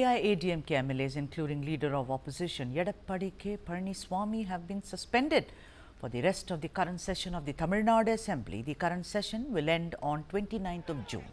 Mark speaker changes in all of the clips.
Speaker 1: AIADMK MLAs, including leader of Opposition Edappadi K Palaniswami, have been suspended for the rest of the current session of the Tamil Nadu Assembly. The current session will end on 29th of June.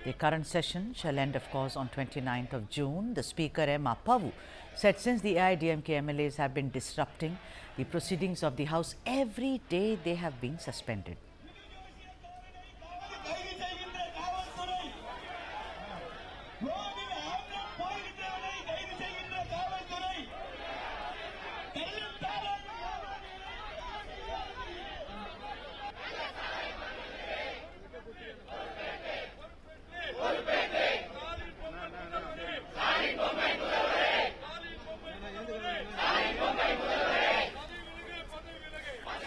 Speaker 1: The current session shall end, of course, on 29th of June. The Speaker, M Appavu, said since the AIADMK MLAs have been disrupting the proceedings of the House every day, they have been suspended.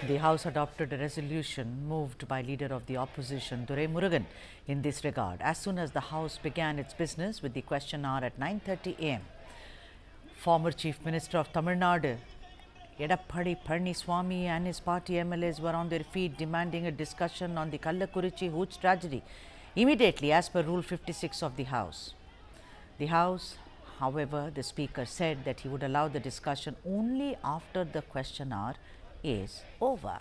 Speaker 1: The House adopted a resolution moved by leader of the Opposition Duraimurugan in this regard. As soon as the House began its business with the question hour at 9:30 a.m., former Chief Minister of Tamil Nadu Edappadi Palaniswami and his party MLAs were on their feet demanding a discussion on the Kallakurichi Hooch tragedy immediately as per Rule 56 of the House. The House, however, the Speaker said that he would allow the discussion only after the question hour is over.